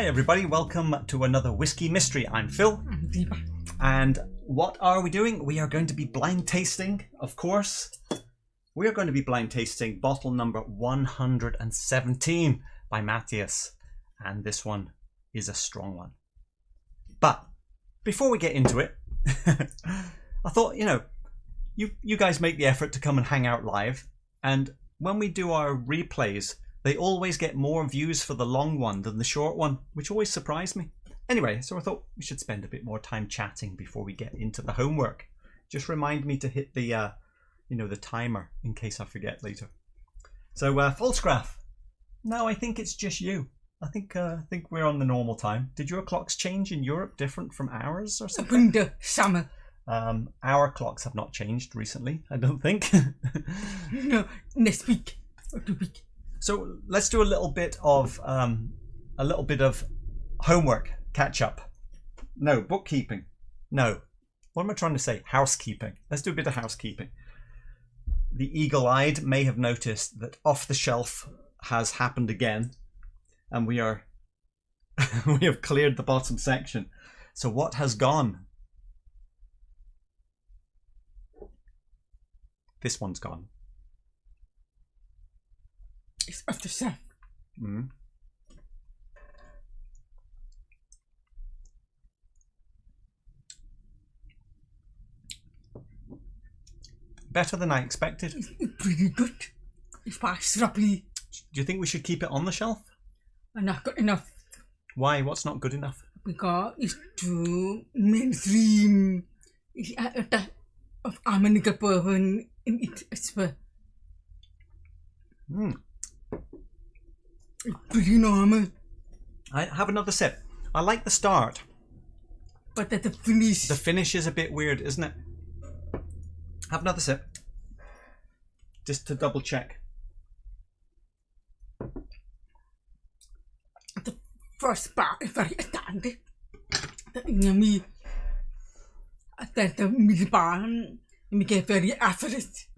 Hi everybody, welcome to another Whiskey Mystery. I'm Phil. I'm Deepa. And what are we doing? We are going to be blind tasting, of course. We are going to be blind tasting bottle number 117 by Matthias. And this one is a strong one. But before we get into it, I thought, you guys make the effort to come and hang out live. And when we do our replays, they always get more views for the long one than the short one, which always surprised me. Anyway, so I thought we should spend a bit more time chatting before we get into the homework. Just remind me to hit the, the timer in case I forget later. So, Falsgraf. No, I think it's just you. I think we're on the normal time. Did your clocks change in Europe different from ours or something? Winter, summer. Our clocks have not changed recently, I don't think. No, next week or 2 weeks. So let's do a little bit of homework, catch up. No, bookkeeping. No. What am I trying to say? Housekeeping. Let's do a bit of housekeeping. The eagle-eyed may have noticed that off the shelf has happened again, and we have cleared the bottom section. So what has gone? This one's gone. It's off the shelf. Mm. Better than I expected. It's pretty good. It's quite syrupy. Do you think we should keep it on the shelf? Not good enough. Why? What's not good enough? Because it's too mainstream. It's a type of American bourbon in it as well. Hmm. It's pretty normal. I have another sip. I like the start. But at the finish. The finish is a bit weird, isn't it? Have another sip. Just to double check. The first part is very authentic. The yummy. Then the middle part, we get very average.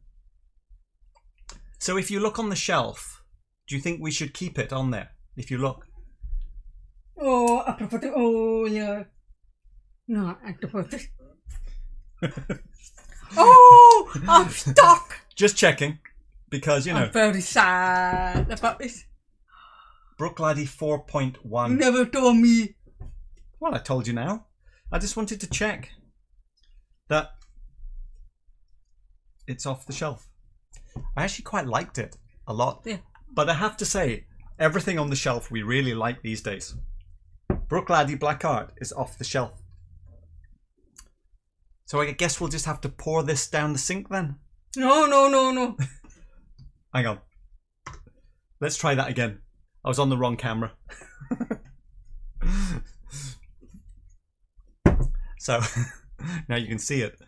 So if you look on the shelf, do you think we should keep it on there? If you look. Oh, I prefer the, oh yeah. No, I prefer this. Oh, I'm stuck. Just checking, because I'm very sad about this. Glenallachie 4.1. You never told me. Well, I told you now. I just wanted to check that it's off the shelf. I actually quite liked it a lot. Yeah. But I have to say, everything on the shelf we really like these days. Glenallachie Black Art is off the shelf. So I guess we'll just have to pour this down the sink then. No. Hang on. Let's try that again. I was on the wrong camera. So, now you can see it.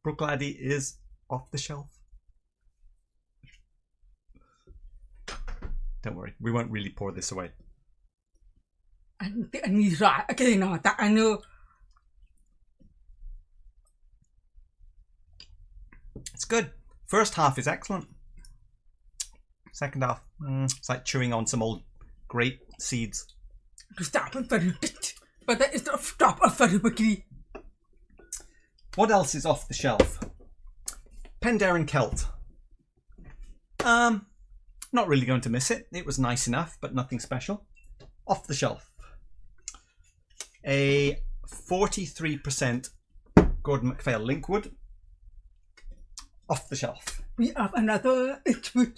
Glenallachie is off the shelf. Don't worry, we won't really pour this away. I need right. Okay, no, that I know. It's good. First half is excellent. Second half, it's like chewing on some old grape seeds. To start with very bit, but that is the stop of very quickly. What else is off the shelf? Penderyn Celt. Not really going to miss it. It was nice enough, but nothing special. Off the shelf. A 43% Gordon MacPhail Linkwood. Off the shelf. We have another Ex-Bourbon.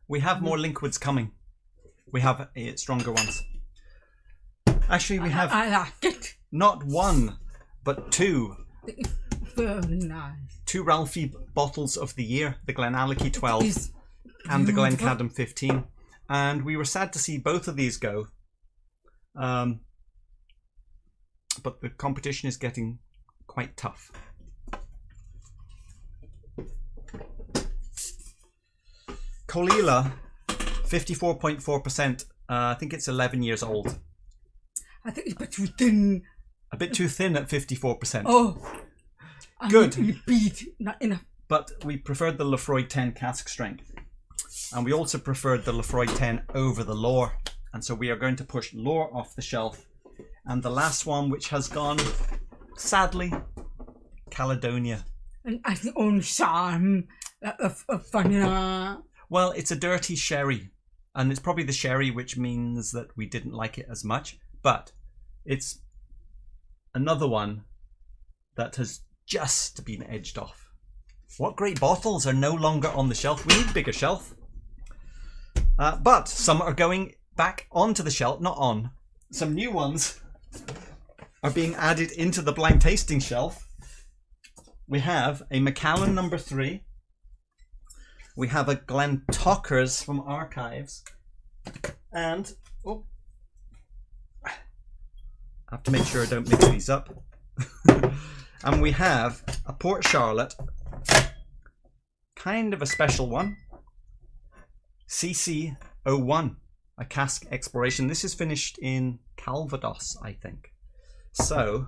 We have more Linkwoods coming. We have stronger ones. Actually, we have I like it. not one, but two. It's very nice. Two Ralphie bottles of the year. The Glenallachie 12 and the Glencadam 15. And we were sad to see both of these go. But the competition is getting quite tough. Colila, 54.4%. I think it's 11 years old. I think it's a bit too thin. A bit too thin at 54%. Oh. Good. Repeat, not enough. But we preferred the Laphroaig 10 cask strength. And we also preferred the Laphroaig 10 over the lore. And so we are going to push Lore off the shelf. And the last one, which has gone, sadly, Caledonia. And I think only charm of fun. Well, it's a dirty sherry. And it's probably the sherry which means that we didn't like it as much. But it's another one that has just been edged off. What great bottles are no longer on the shelf. We need a bigger shelf. But some are going back onto the shelf, not on. Some new ones are being added into the blind tasting shelf. We have a Macallan number 3. We have a Glentauchers from Archives. And I have to make sure I don't mix these up. And we have a Port Charlotte, kind of a special one, CC01, a cask exploration. This is finished in Calvados, I think. So,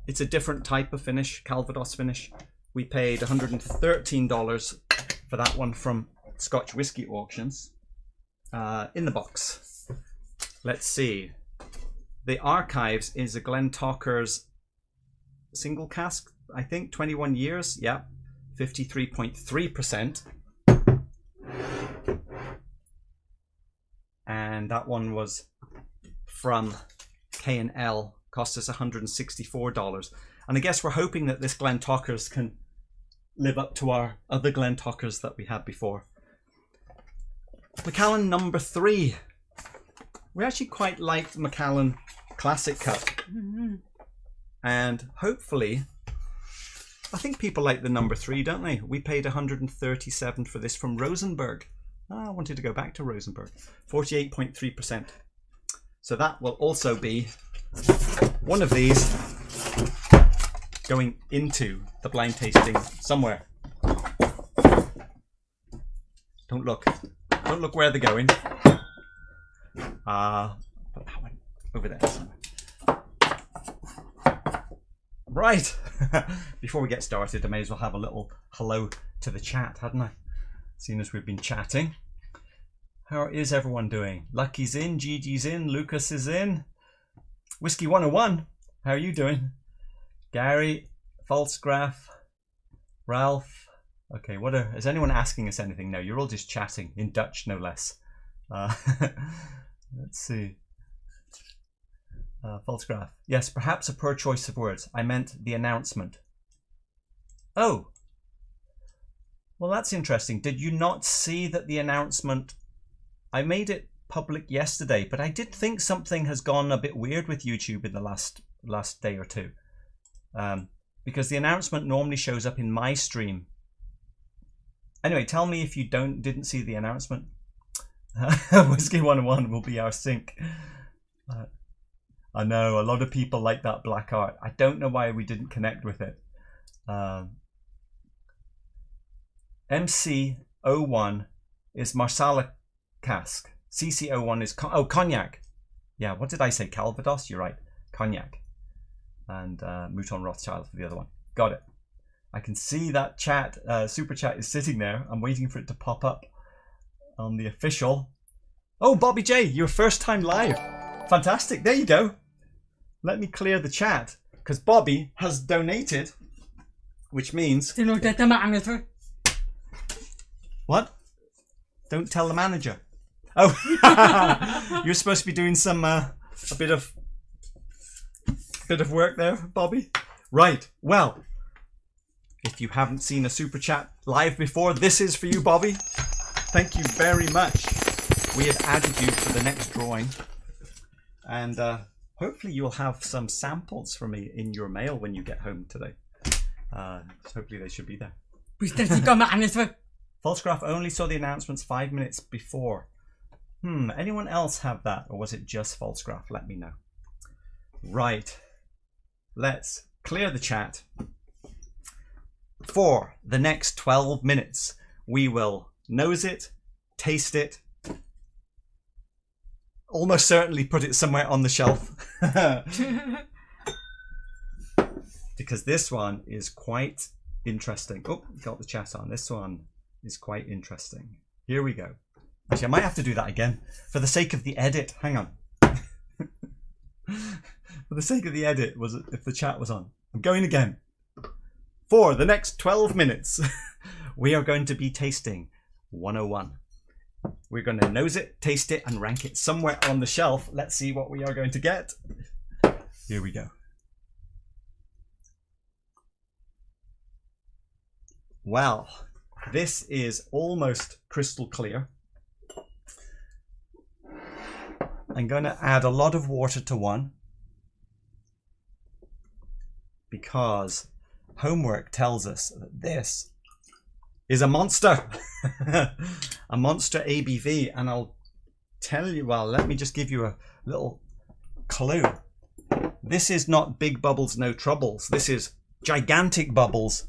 it's a different type of finish, Calvados finish. We paid $113 for that one from Scotch Whisky Auctions in the box. Let's see. The Archives is a Glentauchers single cask, I think, 21 years. Yeah, 53.3%. And that one was from K&L, cost us $164. And I guess we're hoping that this Glentauchers can live up to our other Glentauchers that we had before. Macallan number 3. We actually quite liked Macallan Classic Cut. And hopefully, I think people like the number 3, don't they? We paid $137 for this from Rosenberg. I wanted to go back to Rosenberg. 48.3%. So that will also be one of these going into the blind tasting somewhere. Don't look. Don't look where they're going. Put that one over there somewhere. Right. Before we get started, I may as well have a little hello to the chat, hadn't I? Seeing as we've been chatting. How is everyone doing? Lucky's in, Gigi's in, Lucas is in. Whiskey 101, how are you doing? Gary, Falsgraph, Ralph. Okay, is anyone asking us anything? No, you're all just chatting, in Dutch no less. Let's see. Falsgraph. Yes, perhaps a poor choice of words. I meant the announcement. Oh. Well, that's interesting. Did you not see that the announcement... I made it public yesterday, but I did think something has gone a bit weird with YouTube in the last day or two. Because the announcement normally shows up in my stream. Anyway, tell me if you didn't see the announcement. Whiskey 101 will be our sync. I know, a lot of people like that black art. I don't know why we didn't connect with it. MC01 is Marsala cask. CC01 is cognac. Yeah, what did I say? Calvados? You're right. Cognac. And Mouton Rothschild for the other one. Got it. I can see that chat, super chat is sitting there. I'm waiting for it to pop up on the official. Oh, Bobby J, your first time live. Fantastic. There you go. Let me clear the chat because Bobby has donated, which means... What? Don't tell the manager. Oh, you're supposed to be doing some a bit of work there, Bobby. Right. Well, if you haven't seen a super chat live before, this is for you, Bobby. Thank you very much. We have added you to the next drawing, and hopefully you'll have some samples for me in your mail when you get home today. Hopefully they should be there. Falsgraph only saw the announcements 5 minutes before. Anyone else have that? Or was it just Falsgraph? Let me know. Right. Let's clear the chat. For the next 12 minutes, we will nose it, taste it, almost certainly put it somewhere on the shelf. Because this one is quite interesting. Oh, got the chat on. This one is quite interesting. Here we go. Actually, I might have to do that again for the sake of the edit. Hang on. For the sake of the edit, was it if the chat was on? I'm going again. For the next 12 minutes, we are going to be tasting 101. We're going to nose it, taste it, and rank it somewhere on the shelf. Let's see what we are going to get. Here we go. Well, this is almost crystal clear. I'm going to add a lot of water to one because homework tells us that this is a monster. A monster ABV. And I'll tell you, well, let me just give you a little clue. This is not big bubbles, no troubles. This is gigantic bubbles,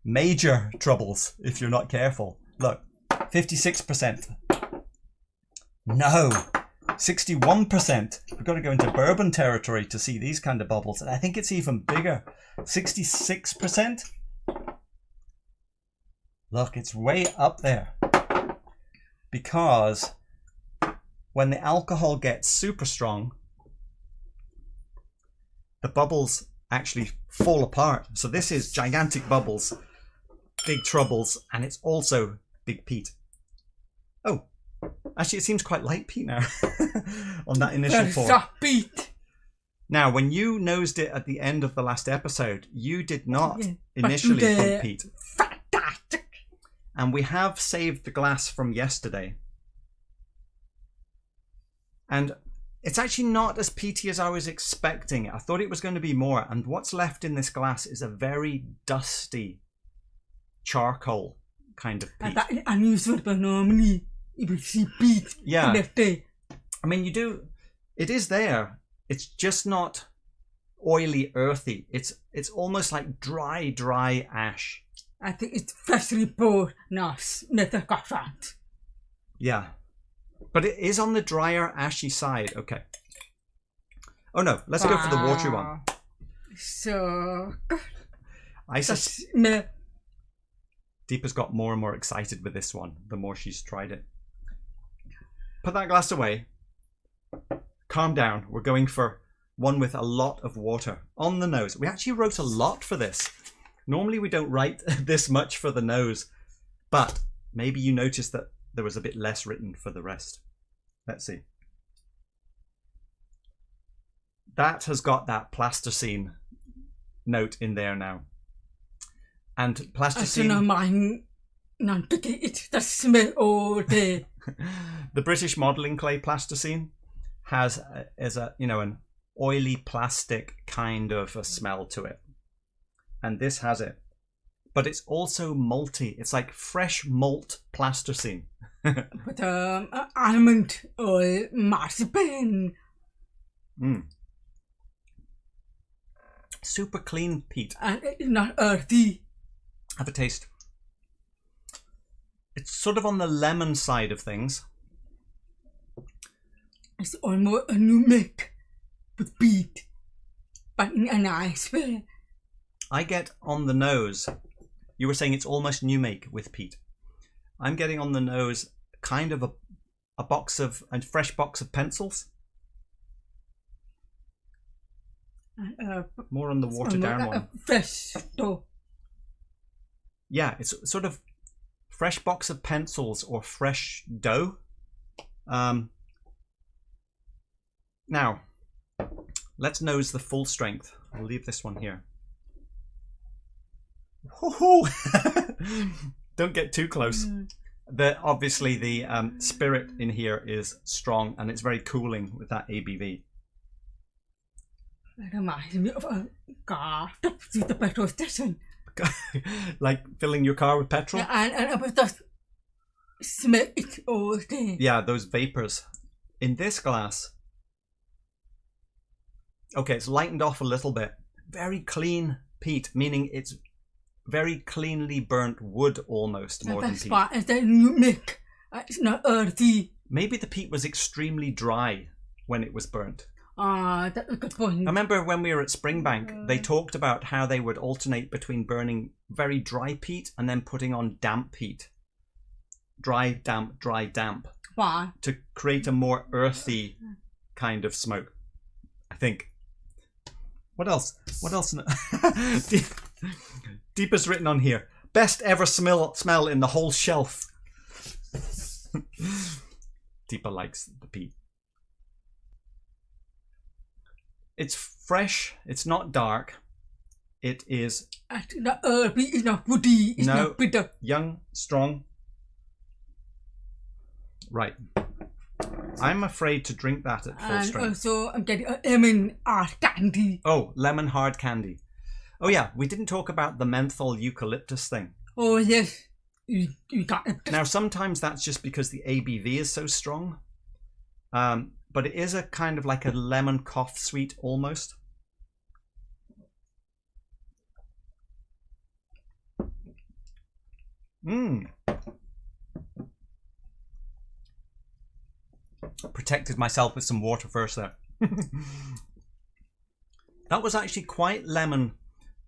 major troubles if you're not careful. Look, 56%. No, 61%. We've got to go into bourbon territory to see these kind of bubbles. And I think it's even bigger. 66%. Look, it's way up there. Because when the alcohol gets super strong, the bubbles actually fall apart. So this is gigantic bubbles, big troubles, and it's also big peat. Oh, actually it seems quite light peat now on that initial pour. Peat. Now, when you nosed it at the end of the last episode, you did not initially think peat. Fantastic. And we have saved the glass from yesterday. And it's actually not as peaty as I was expecting. I thought it was going to be more. And what's left in this glass is a very dusty charcoal kind of peat. Unusual, but normally you will see peat. Yeah. I mean, you do. It is there. It's just not oily, earthy. It's almost like dry ash. I think it's freshly poured, not metacafant. Yeah. But it is on the drier, ashy side. Okay. Oh no, let's go for the watery one. So... Deepa's got more and more excited with this one, the more she's tried it. Put that glass away. Calm down. We're going for one with a lot of water on the nose. We actually wrote a lot for this. Normally we don't write this much for the nose, but maybe you noticed that there was a bit less written for the rest. Let's see. That has got that plasticine note in there now. And plasticine... The smell all day. The British modelling clay plasticine has an oily plastic kind of a smell to it. And this has it. But it's also malty. It's like fresh malt plasticine. But almond oil, marzipan. Super clean peat. And not earthy. Have a taste. It's sort of on the lemon side of things. It's almost a new make with peat, but in a nice way. I get on the nose. You were saying it's almost new make with peat. I'm getting on the nose kind of a fresh box of pencils. More on the watered down one. Fresh dough. Yeah, it's sort of fresh box of pencils or fresh dough. Now, let's nose the full strength. I'll leave this one here. Don't get too close. Obviously the spirit in here is strong and it's very cooling with that ABV. It reminds me of a car to the petrol station. Like filling your car with petrol? Yeah, and I was just smell it all day. Yeah, those vapors. In this glass, okay, it's lightened off a little bit. Very clean peat, meaning it's very cleanly burnt wood almost more than peat. It's a new make. It's not earthy. Maybe the peat was extremely dry when it was burnt. That's a good point. I remember when we were at Springbank, they talked about how they would alternate between burning very dry peat and then putting on damp peat. dry, damp Why? to create a more earthy kind of smoke, I think. What else? What else? Deepa's written on here. Best ever smell in the whole shelf. Deepa likes the peat. It's fresh. It's not dark. It is... It's not herby, it's not woody, it's not bitter. Young, strong. Right. I'm afraid to drink that at full strength. And also, I'm getting a lemon hard candy. Oh, lemon hard candy. Oh yeah, we didn't talk about the menthol eucalyptus thing. Oh yes, you got it. Now sometimes that's just because the ABV is so strong. But it is a kind of like a lemon cough sweet almost. Protected myself with some water first there. That was actually quite lemon.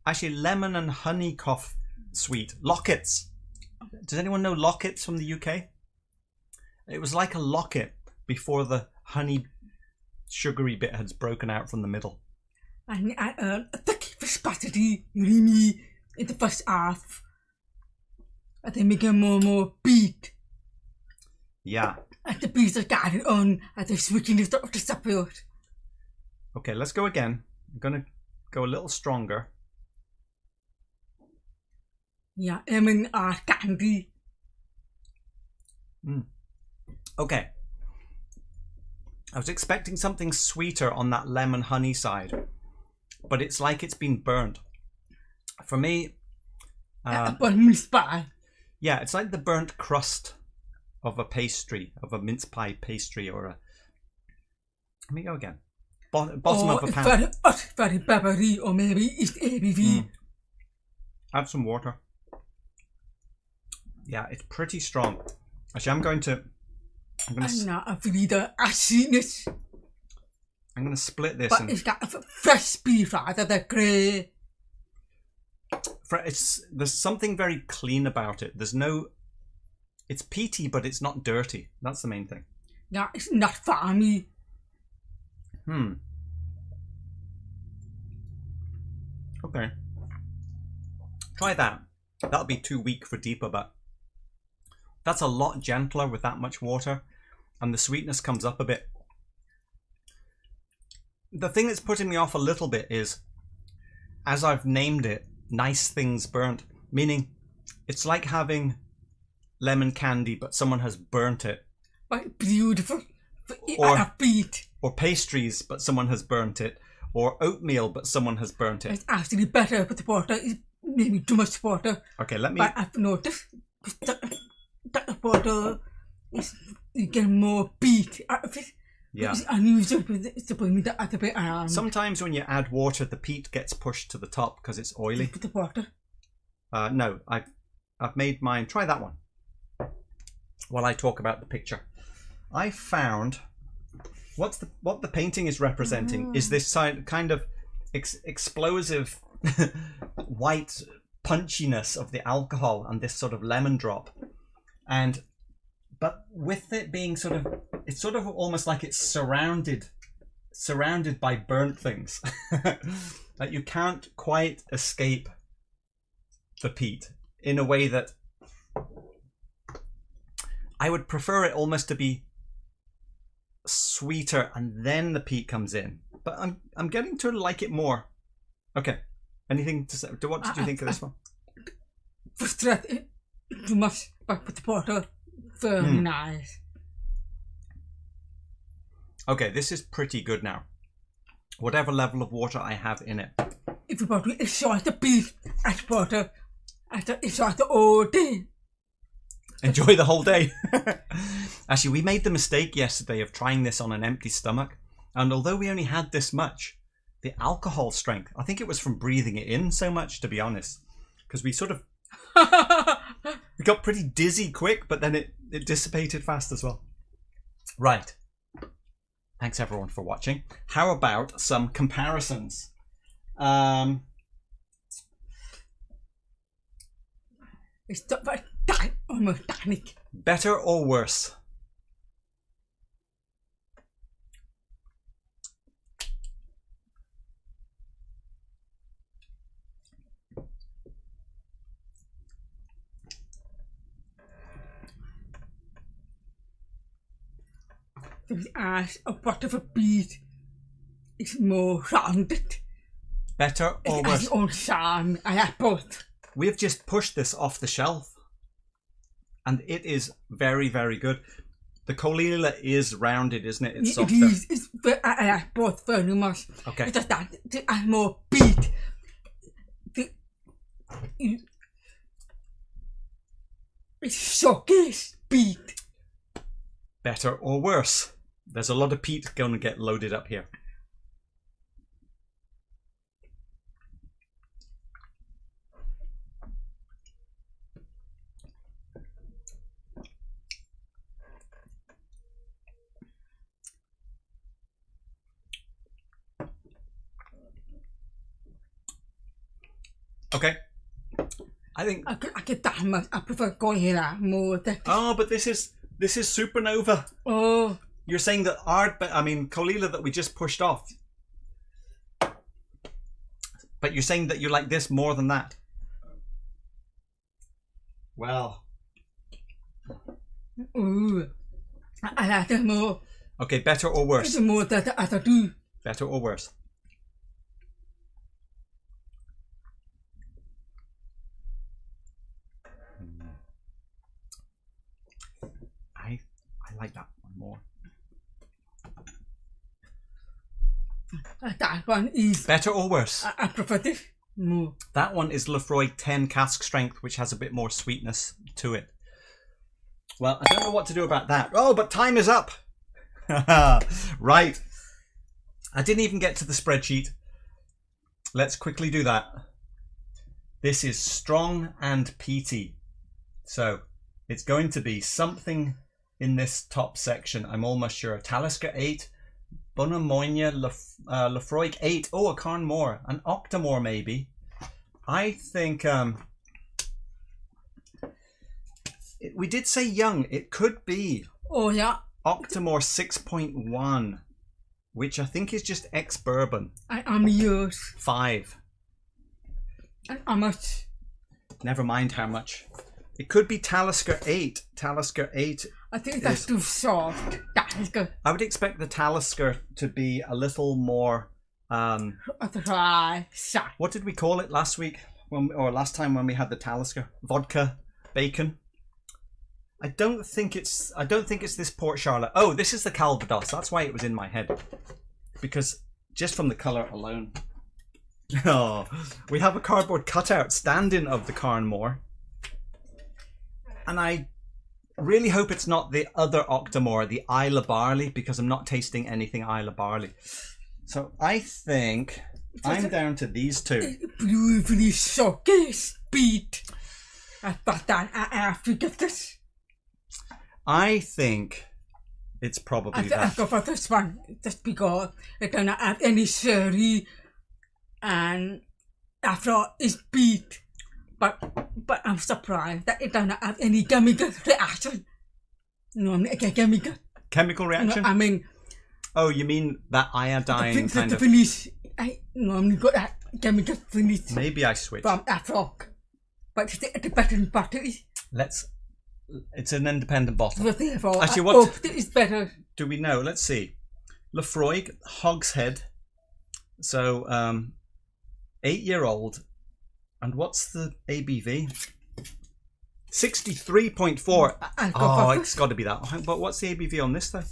Actually, lemon and honey cough sweet. Lockets. Does anyone know lockets from the UK? It was like a locket before the honey sugary bit has broken out from the middle. And a thick viscosity, creamy in the first half. And then make a more beat. Yeah. And the beats are carried on at the sweetness of the support. Okay, let's go again. I'm gonna go a little stronger. Yeah, lemon hard candy. Okay. I was expecting something sweeter on that lemon honey side, but it's like it's been burnt. For me, yeah, it's like the burnt crust of a pastry, of a mince pie pastry, or a... Let me go again. Bottom of a pan. Very peppery, or maybe it's ABV. Add some water. Yeah, it's pretty strong. Actually, I'm going to feel the acidness. I'm going to split this. But it's got a fresh beef rather than grey. There's something very clean about it. There's no... It's peaty, but it's not dirty. That's the main thing. Yeah, it's not farmy. Okay. Try that. That'll be too weak for Deepa, but that's a lot gentler with that much water, and the sweetness comes up a bit. The thing that's putting me off a little bit is, as I've named it, nice things burnt, meaning it's like having lemon candy, but someone has burnt it. But beautiful. Or beat. Or pastries, but someone has burnt it. Or oatmeal, but someone has burnt it. It's actually better, but the water is maybe too much water. Okay, let me... But I've noticed that the water is, you get more beat out of it. Yeah. It's unusual to put me the other way around. Sometimes when you add water, the peat gets pushed to the top because it's oily. Put the water. No, I've made mine. Try that one. While I talk about the picture, I found what the painting is representing is this kind of explosive white punchiness of the alcohol and this sort of lemon drop, but with it being it's sort of almost like it's surrounded by burnt things. That you can't quite escape the peat in a way that I would prefer it almost to be sweeter and then the peat comes in. But I'm getting to like it more. Okay. Anything to say? What did you think of this one? Frustrated too much, but with the water, very nice. Okay, this is pretty good now. Whatever level of water I have in it. If you want to enjoy the beef and water, enjoy the whole day. Enjoy the whole day. Actually, we made the mistake yesterday of trying this on an empty stomach, and although we only had this much, the alcohol strength, I think it was from breathing it in so much, to be honest, because we sort of we got pretty dizzy quick, but then it dissipated fast as well. Right. Thanks everyone for watching. How about some comparisons? It's very almost tonic. Better or worse? As a bit of a beat is more rounded. Better or It worse? has own charm. I have both. We've just pushed this off the shelf. And it is very, very good. The Colila is rounded, isn't it? It's softer. It is. I have both very much. Okay. It's just that it has more beat. It's showcase beat. Better or worse? There's a lot of peat going to get loaded up here. Okay. I think. I get that much. I prefer Colila more. Oh, but this is Supernova. Oh. You're saying that Colila that we just pushed off. But you're saying that you like this more than that. Well. Ooh. I like it more. Okay, better or worse? It's more that the other two. Better or worse? I like that one more. That one is better or worse? I prefer this more. That one is Laphroaig 10 cask strength, which has a bit more sweetness to it. Well, I don't know what to do about that. Oh, but time is up. Right. I didn't even get to the spreadsheet. Let's quickly do that. This is strong and peaty. So it's going to be something in this top section. I'm almost sure. Talisker 8, Bunamoynia, Laphroaig 8. Oh, a Càrn more. An Octomore maybe. I think we did say young. It could be. Oh yeah. Octomore 6.1, which I think is just ex-bourbon. I'm yours. 5. How much? Never mind how much. It could be Talisker 8. Talisker 8. I think that's too soft. Talisker. I would expect the Talisker to be a little more. Dry. What did we call it last week? Last time when we had the Talisker? Vodka, bacon. I don't think it's this Port Charlotte. Oh, this is the Calvados. That's why it was in my head. Because just from the colour alone. Oh, we have a cardboard cutout standing of the Càrn more. And I really hope it's not the other Octomore, the Isla Barley, because I'm not tasting anything Isla Barley. So I think I'm down to these two. Beautifully showcase beat. I thought that I have to get this. I think it's probably that. I go for this one just because it doesn't have any sherry and after it's beat. But I'm surprised that it doesn't have any chemical reaction. No, chemical reaction? No, I mean. Oh, you mean that iodine kind of. Finish. I normally got that chemical finish. Maybe I switch. From Laphroaig. But the better bottle is. It's an independent bottle. Actually, what is better? Do we know? Let's see. Laphroaig, Hogshead. So, 8-year-old. And what's the ABV? 63.4. Oh, it's got to be that. But what's the ABV on this though?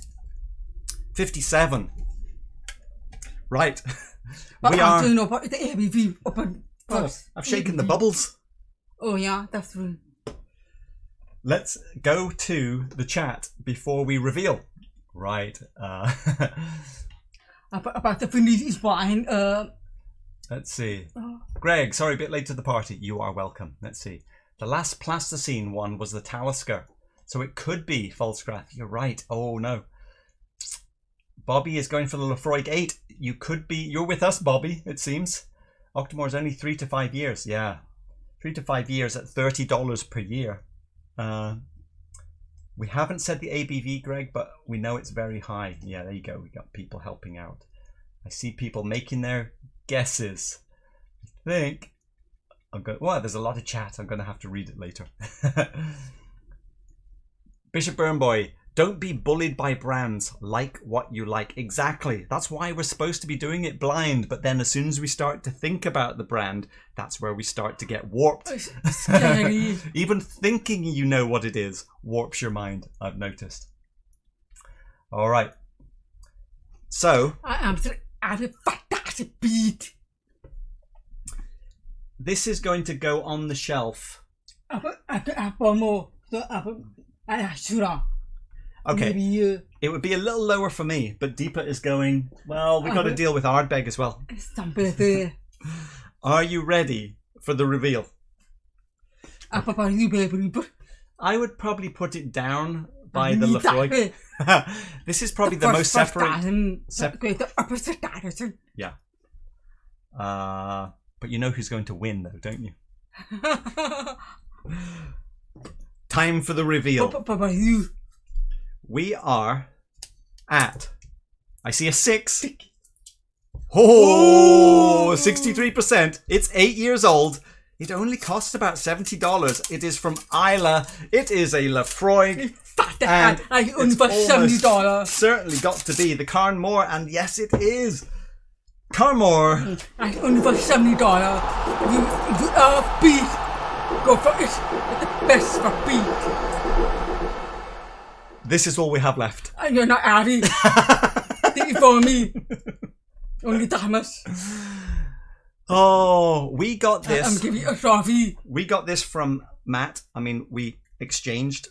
57. Right. But I don't know what the ABV open first. I've shaken the bubbles. Oh yeah, that's true. Let's go to the chat before we reveal. Right. About the finish wine. Let's see. Greg, sorry, a bit late to the party. You are welcome. Let's see. The last plasticine one was the Talisker. So it could be Falscraft. You're right. Oh, no. Bobby is going for the Laphroaig 8. You're with us, Bobby, it seems. Octomore's only 3 to 5 years. Yeah. 3 to 5 years at $30 per year. We haven't said the ABV, Greg, but we know it's very high. Yeah, there you go. We got people helping out. I see people making their guesses. I think I'm going. Well, there's a lot of chat. I'm going to have to read it later. Bishop Burnboy, don't be bullied by brands. Like what you like. Exactly. That's why we're supposed to be doing it blind. But then as soon as we start to think about the brand, that's where we start to get warped. Scary. Even thinking you know what it is warps your mind, I've noticed. All right. So I have a fantastic beat. This is going to go on the shelf. I have one more. So Okay. Maybe It would be a little lower for me, but Deepa is going, well, we've got to deal with Ardbeg as well. something there. Are you ready for the reveal? I would probably put it down by the Laphroaig. This is probably the most separate. Yeah. But you know who's going to win, though, don't you? Time for the reveal. We are at, I see a 6. Oh, 63%. It's 8 years old. It only costs about $70. It is from Isla. It is a Laphroaig. And it's almost certainly got to be the Càrn Mór, and yes, it is. Càrn Mór. Only for $70. You beat. Go for it. It's the best for beat. This is all we have left. And you're not Addy. Take it for me. Only Thomas. Oh, we got this. I'm giving you a trophy. We got this from Matt. I mean, we exchanged.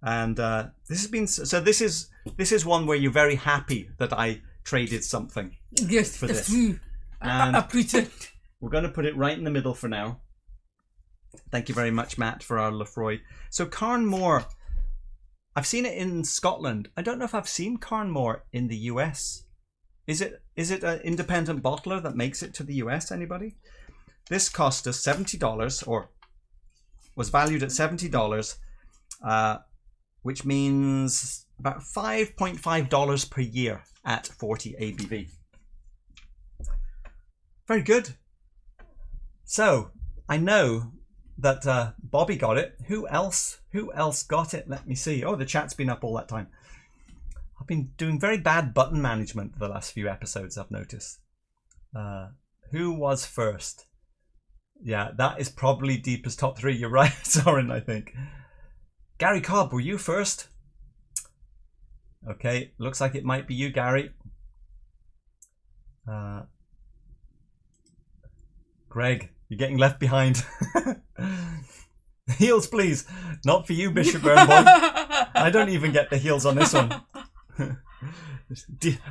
And this has been... So this is one where you're very happy that I traded something. Yes, for that's this. true. And I appreciate it. We're going to put it right in the middle for now. Thank you very much, Matt, for our Laphroaig. So Càrn Mór, I've seen it in Scotland. I don't know if I've seen Càrn Mór in the US. Is it an independent bottler that makes it to the US? Anybody? This cost us $70, or was valued at $70, which means about $5.5 per year at 40 ABV. Very good. So I know that Bobby got it. Who else got it? Let me see. Oh, the chat's been up all that time. I've been doing very bad button management the last few episodes, I've noticed. Who was first? Yeah, that is probably Deepa's top 3. You're right, Soren, I think. Gary Cobb, were you first? Okay, looks like it might be you, Gary. Greg, you're getting left behind. Heels, please. Not for you, Bishop Burnboy. I don't even get the heels on this one.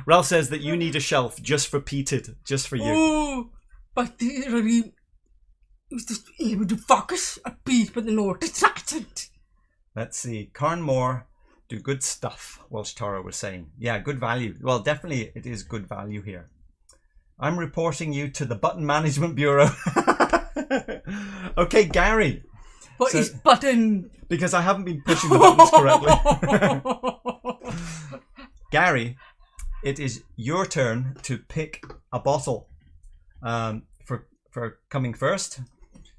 Ralph says that you need a shelf just for peated, just for you. Oh, but really, was just able to focus a beat, but no distracted. Let's see. Càrn Mór do good stuff, Welsh Toro was saying. Yeah, good value. Well, definitely it is good value here. I'm reporting you to the Button Management Bureau. Okay, Gary. What is button? Because I haven't been pushing the buttons correctly. Gary, it is your turn to pick a bottle for coming first.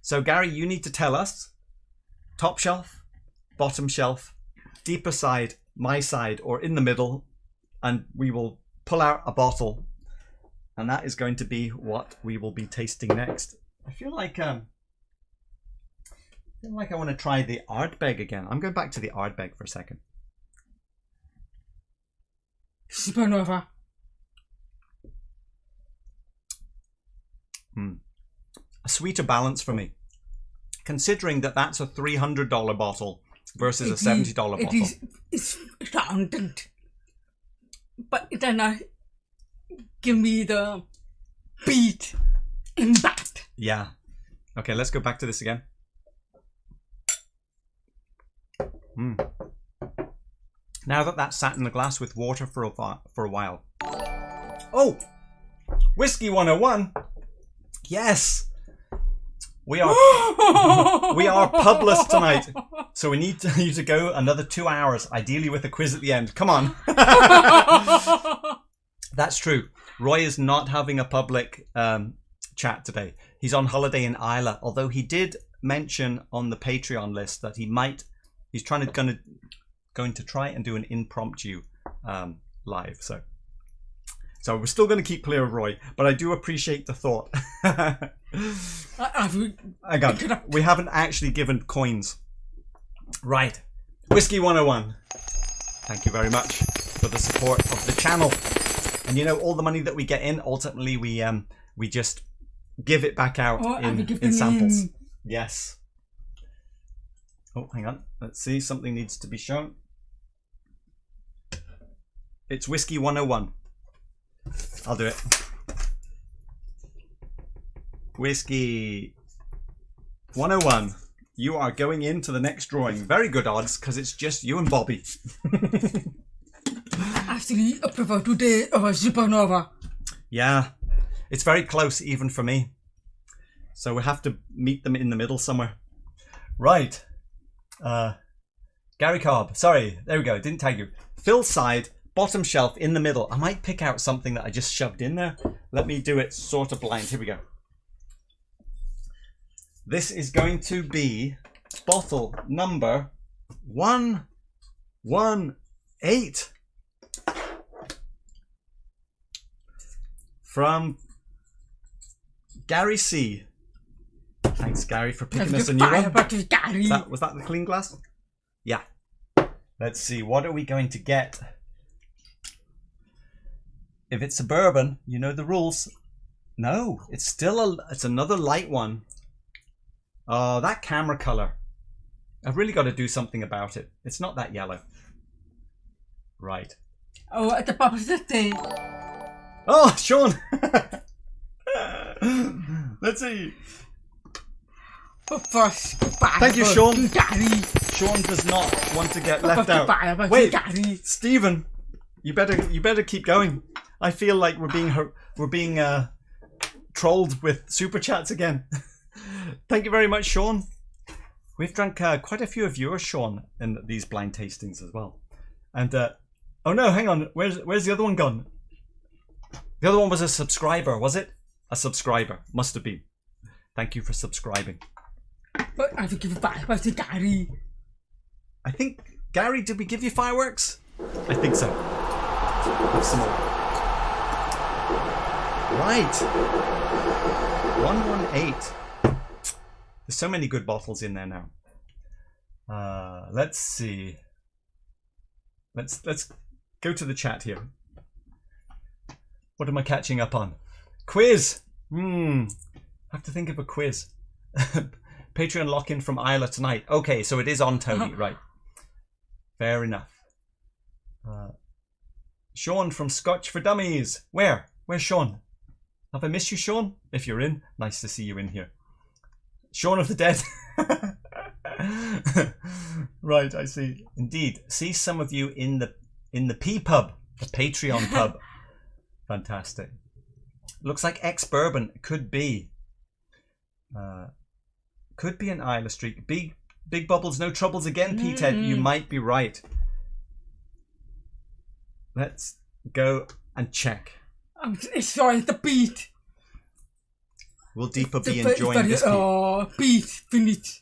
So, Gary, you need to tell us top shelf, bottom shelf, deeper side, my side, or in the middle, and we will pull out a bottle. And that is going to be what we will be tasting next. I feel like I want to try the Ardbeg again. I'm going back to the Ardbeg for a second. Supernova. A sweeter balance for me. Considering that that's a $300 bottle versus a $70 bottle. It's rounded. But it does not give me the beat in that. Yeah. Okay, let's go back to this again. Now that that's sat in the glass with water for a while. Oh! Whisky 101! Yes! We are we are publess tonight. So we need you to go another 2 hours, ideally with a quiz at the end. Come on. That's true. Roy is not having a public chat today. He's on holiday in Islay, although he did mention on the Patreon list that he's going to try and do an impromptu live. So we're still going to keep clear of Roy, but I do appreciate the thought. Hang on. We haven't actually given coins. Right. Whisky 101. Thank you very much for the support of the channel. And you know, all the money that we get in, ultimately we just give it back out in samples. Yes. Oh, hang on. Let's see. Something needs to be shown. It's Whisky 101. I'll do it. Whisky 101. You are going into the next drawing. Very good odds, because it's just you and Bobby. Actually, I prefer today over Supernova. Yeah. It's very close, even for me. So we have to meet them in the middle somewhere. Right. Gary Cobb. Sorry. There we go. Didn't tag you. Phil's side. Bottom shelf in the middle. I might pick out something that I just shoved in there. Let me do it sort of blind. Here we go. This is going to be bottle number 118 from Gary C. Thanks, Gary, for picking us a new one. Was that the clean glass? Yeah. Let's see. What are we going to get? If it's a bourbon, you know the rules. No, it's another light one. Oh, that camera color. I've really got to do something about it. It's not that yellow. Right. Oh, at the top of the thing. Oh, Sean. Let's see. Thank you, Sean. Sean does not want to get left out. Wait, Stephen, you better keep going. I feel like we're being trolled with super chats again. Thank you very much, Sean. We've drunk quite a few of yours, Sean, in these blind tastings as well. And oh no, hang on. Where's the other one gone? The other one was a subscriber, was it? A subscriber, must have been. Thank you for subscribing. But I think it's Gary. I think Gary, did we give you fireworks? I think so. Have some more. Right. 118. There's so many good bottles in there now. Let's see. Let's go to the chat here. What am I catching up on? Quiz. I have to think of a quiz. Patreon lock-in from Islay tonight. Okay, so it is on Tony, right? Fair enough. Sean from Scotch for Dummies. Where's Sean? Have I missed you, Sean? If you're in, nice to see you in here. Shaun of the Dead. Right, I see. Indeed. See some of you in the P pub, the Patreon pub. Fantastic. Looks like Ex-Bourbon could be. Could be an Islay streak. Big bubbles, no troubles again, P-Ted. You might be right. Let's go and check. I'm sorry, the beat. Will Deepa be enjoying this beat finish.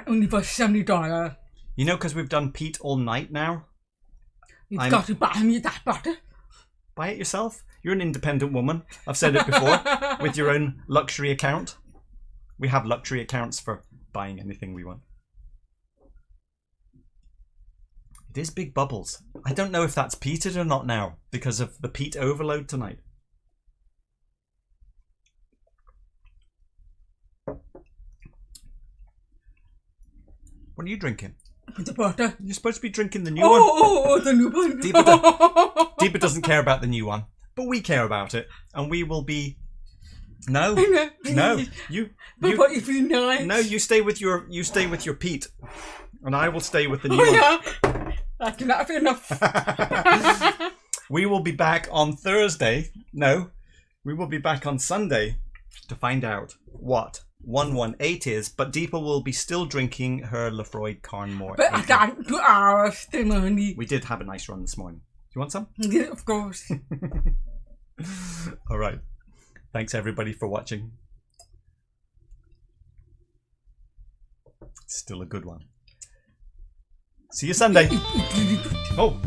Only for $70. You know, because we've done Pete all night now. You've got to buy me that butter. Buy it yourself. You're an independent woman. I've said it before. With your own luxury account. We have luxury accounts for buying anything we want. It is big bubbles. I don't know if that's peated or not now because of the peat overload tonight. What are you drinking? The butter. You're supposed to be drinking the new one. Oh, the new one. Deepa doesn't care about the new one, but we care about it, and we will be. No, you. But if you nice. No, you stay with your peat, and I will stay with the new one. Yeah. That's not enough. We will be back on Thursday. No, we will be back on Sunday to find out what 118 is, but Deepa will be still drinking her Laphroaig Càrn more. But I got 2 hours the money. We did have a nice run this morning. You want some? Yeah, of course. All right. Thanks everybody for watching. Still a good one. See you Sunday. It's really good. Oh.